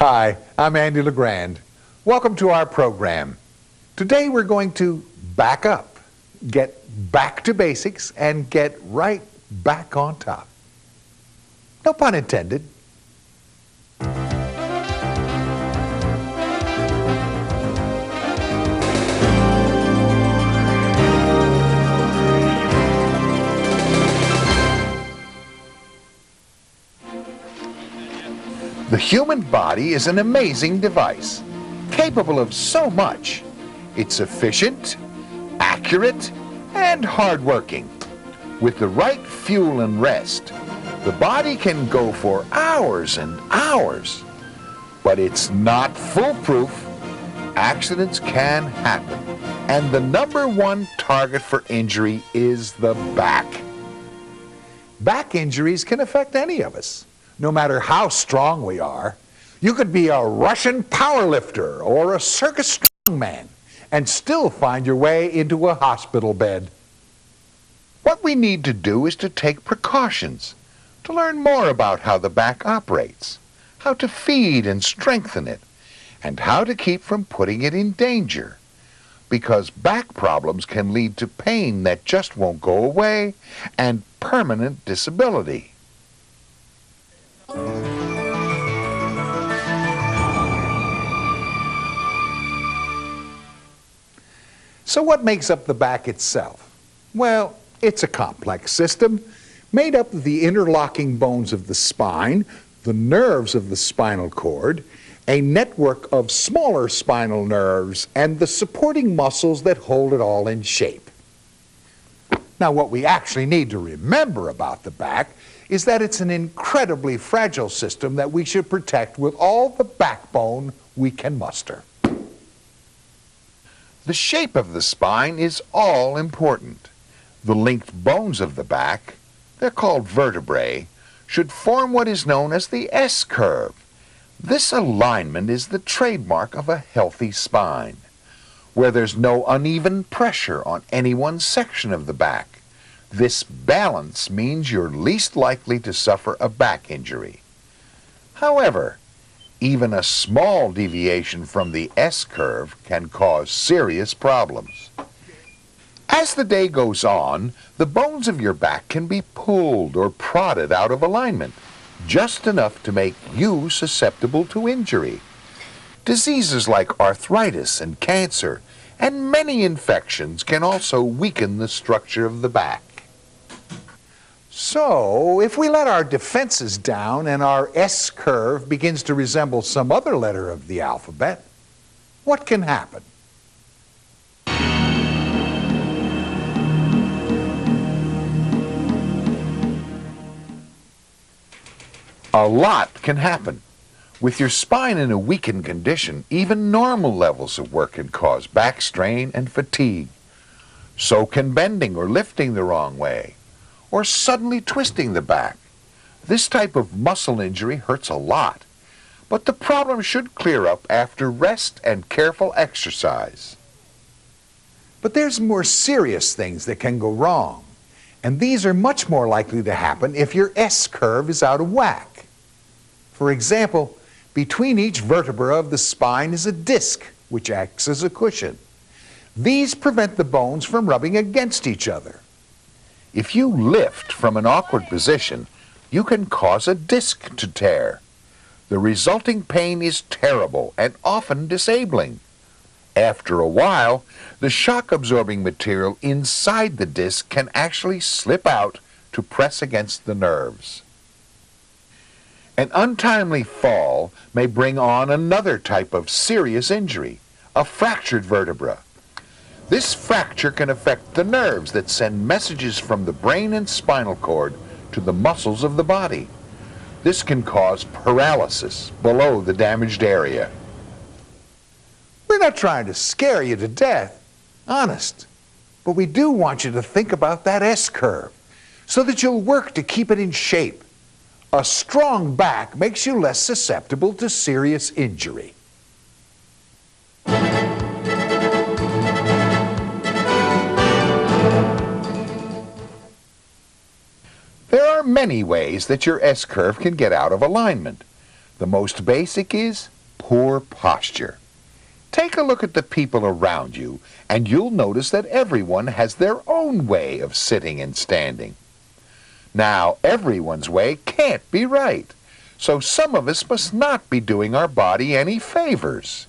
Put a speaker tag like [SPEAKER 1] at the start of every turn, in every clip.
[SPEAKER 1] Hi, I'm Andy LeGrand. Welcome to our program. Today we're going to back up, get back to basics, and get right back on top. No pun intended. The human body is an amazing device, capable of so much. It's efficient, accurate, and hardworking. With the right fuel and rest, the body can go for hours and hours. But it's not foolproof. Accidents can happen. And the #1 target for injury is the back. Back injuries can affect any of us. No matter how strong we are, you could be a Russian powerlifter or a circus strongman and still find your way into a hospital bed. What we need to do is to take precautions, to learn more about how the back operates, how to feed and strengthen it, and how to keep from putting it in danger. Because back problems can lead to pain that just won't go away and permanent disability. So what makes up the back itself? Well, it's a complex system made up of the interlocking bones of the spine, the nerves of the spinal cord, a network of smaller spinal nerves, and the supporting muscles that hold it all in shape. Now, what we actually need to remember about the back is that it's an incredibly fragile system that we should protect with all the backbone we can muster. The shape of the spine is all important. The linked bones of the back, they're called vertebrae, should form what is known as the S-curve. This alignment is the trademark of a healthy spine, where there's no uneven pressure on any one section of the back. This balance means you're least likely to suffer a back injury. However, even a small deviation from the S-curve can cause serious problems. As the day goes on, the bones of your back can be pulled or prodded out of alignment, just enough to make you susceptible to injury. Diseases like arthritis and cancer and many infections can also weaken the structure of the back. So, if we let our defenses down and our S-curve begins to resemble some other letter of the alphabet, what can happen? A lot can happen. With your spine in a weakened condition, even normal levels of work can cause back strain and fatigue. So can bending or lifting the wrong way, or suddenly twisting the back. This type of muscle injury hurts a lot, but the problem should clear up after rest and careful exercise. But there's more serious things that can go wrong, and these are much more likely to happen if your S-curve is out of whack. For example, between each vertebra of the spine is a disc, which acts as a cushion. These prevent the bones from rubbing against each other. If you lift from an awkward position, you can cause a disc to tear. The resulting pain is terrible and often disabling. After a while, the shock-absorbing material inside the disc can actually slip out to press against the nerves. An untimely fall may bring on another type of serious injury, a fractured vertebra. This fracture can affect the nerves that send messages from the brain and spinal cord to the muscles of the body. This can cause paralysis below the damaged area. We're not trying to scare you to death, honest, but we do want you to think about that S-curve so that you'll work to keep it in shape. A strong back makes you less susceptible to serious injury.
[SPEAKER 2] There are many ways that your S-curve can get out of alignment. The most basic is
[SPEAKER 1] poor posture. Take a look at the people around you, and you'll notice that everyone has their own way of sitting and standing. Now, everyone's way can't be right, so some of us must not be doing our body any favors.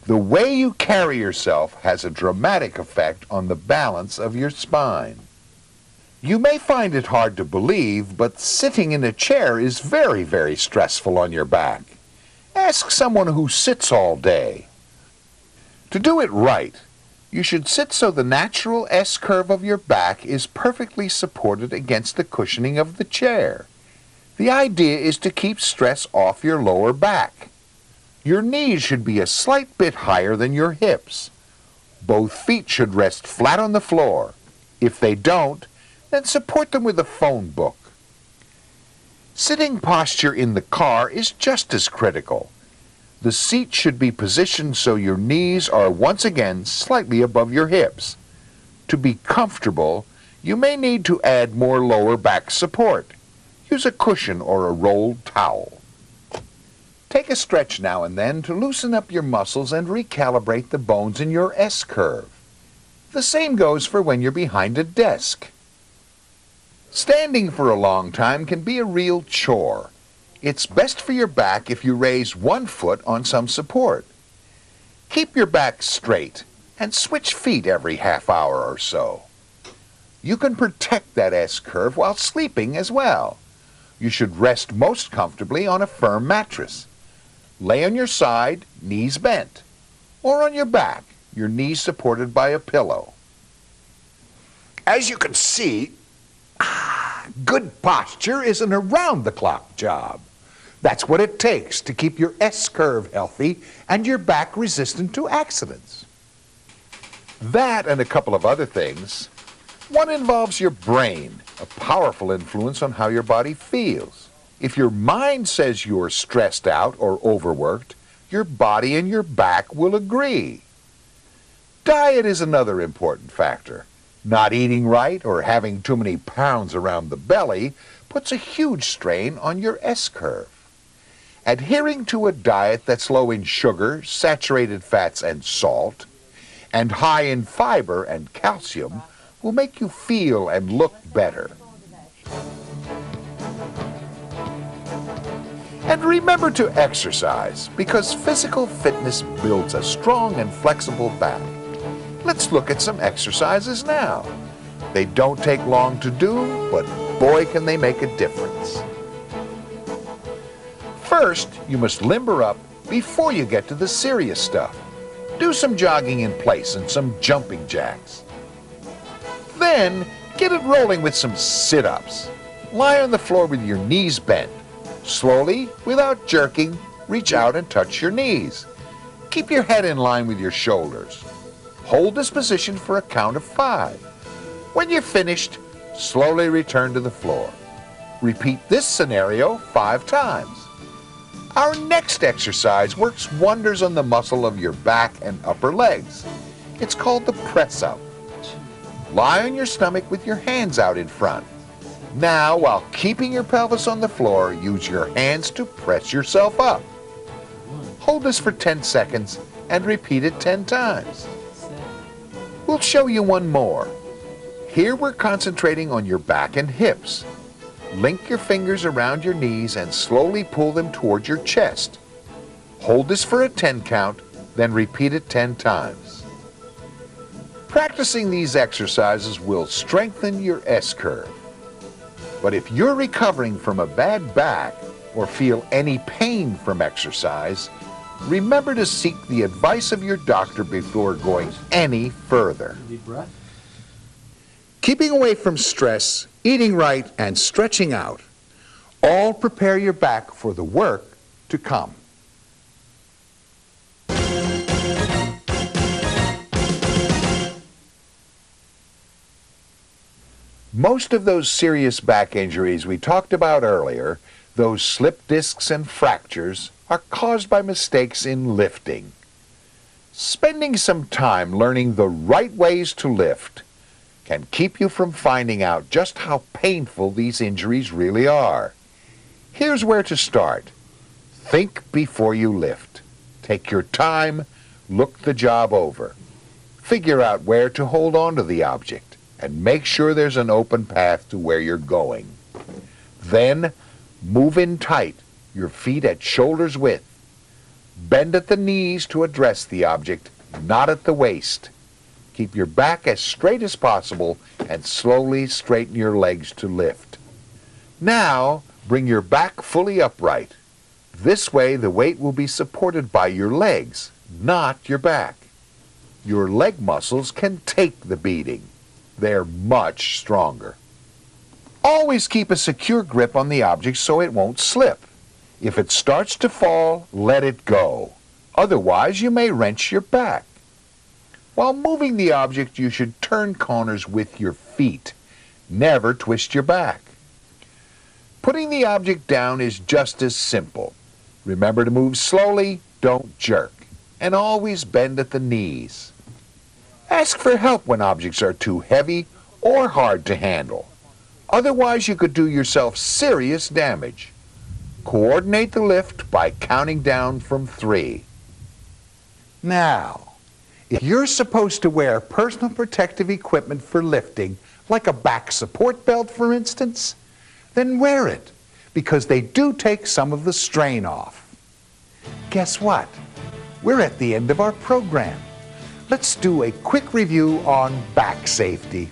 [SPEAKER 1] The way you carry yourself has a dramatic effect on the balance of your spine. You may find it hard to believe, but sitting in a chair is very, very stressful on your back. Ask someone who sits all day. To do it right, you should sit so the natural S-curve of your back is perfectly supported against the cushioning of the chair. The idea is to keep stress off your lower back. Your knees should be a slight bit higher than your hips. Both feet should rest flat on the floor. If they don't, then support them with a phone book. Sitting posture in the car is just as critical. The seat should be positioned so your knees are once again slightly above your hips. To be comfortable, you may need to add more lower back support. Use a cushion or a rolled towel. Take a stretch now and then to loosen up your muscles and recalibrate the bones in your S-curve. The same goes for when you're behind a desk. Standing for a long time can be a real chore. It's best for your back if you raise one foot on some support. Keep your back straight and switch feet every half hour or so. You can protect that S-curve while sleeping as well. You should rest most comfortably on a firm mattress. Lay on your side, knees bent, or on your back, your knees supported by a pillow. As you can see, good posture is an around-the-clock job. That's what it takes to keep your S-curve healthy and your back resistant to accidents. That and a couple of other things. One involves your brain, a powerful influence on how your body feels. If your mind says you're stressed out or overworked, your body and your back will agree. Diet is another important factor. Not eating right or having too many pounds around the belly puts a huge strain on your S-curve. Adhering to a diet that's low in sugar, saturated fats, and salt, and high in fiber and calcium will make you feel and look better. And remember to exercise, because physical fitness builds a strong and flexible back. Let's look at some exercises now. They don't take long to do, but boy can they make a difference. First, you must limber up before you get to the serious stuff. Do some jogging in place and some jumping jacks. Then, get it rolling with some sit-ups. Lie on the floor with your knees bent. Slowly, without jerking, reach out and touch your knees. Keep your head in line with your shoulders. Hold this position for a count of 5. When you're finished, slowly return to the floor. Repeat this scenario 5 times. Our next exercise works wonders on the muscle of your back and upper legs. It's called the press-up. Lie on your stomach with your hands out in front. Now, while keeping your pelvis on the floor, use your hands to press yourself up. Hold this for 10 seconds and repeat it 10 times. We'll show you one more. Here we're concentrating on your back and hips. Link your fingers around your knees and slowly pull them towards your chest. Hold this for a 10 count, then repeat it 10 times. Practicing these exercises will strengthen your S-curve. But if you're recovering from a bad back or feel any pain from exercise, remember to seek the advice of your doctor before going any further.
[SPEAKER 2] Deep breath.
[SPEAKER 1] Keeping away from stress, eating right, and stretching out all prepare your back for the work to come. Most of those serious back injuries we talked about earlier, those slip discs and fractures, are caused by mistakes in lifting. Spending some time learning the right ways to lift can keep you from finding out just how painful these injuries really are. Here's where to start. Think before you lift. Take your time, look the job over. Figure out where to hold on to the object, and make sure there's an open path to where you're going. Then, move in tight, your feet at shoulder's width. Bend at the knees to address the object, not at the waist. Keep your back as straight as possible and slowly straighten your legs to lift. Now, bring your back fully upright. This way the weight will be supported by your legs, not your back. Your leg muscles can take the beating. They're much stronger. Always keep a secure grip on the object so it won't slip. If it starts to fall, let it go. Otherwise, you may wrench your back. While moving the object, you should turn corners with your feet. Never twist your back. Putting the object down is just as simple. Remember to move slowly, don't jerk, and always bend at the knees. Ask for help when objects are too heavy or hard to handle. Otherwise, you could do yourself serious damage. Coordinate the lift by counting down from 3. Now, if you're supposed to wear personal protective equipment for lifting, like a back support belt, for instance, then wear it, because they do take some of the strain off. Guess what? We're at the end of our program. Let's do a quick review on back safety.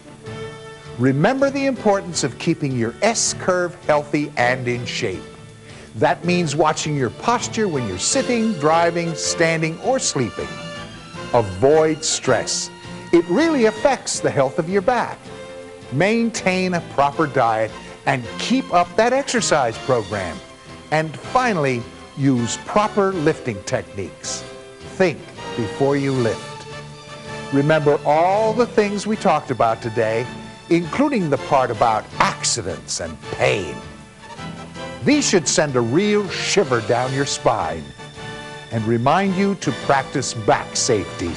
[SPEAKER 1] Remember the importance of keeping your S-curve healthy and in shape. That means watching your posture when you're sitting, driving, standing, or sleeping. Avoid stress. It really affects the health of your back. Maintain a proper diet and keep up that exercise program. And finally, use proper lifting techniques. Think before you lift. Remember all the things we talked about today, including the part about accidents and pain. These should send a real shiver down your spine and remind you to practice back safety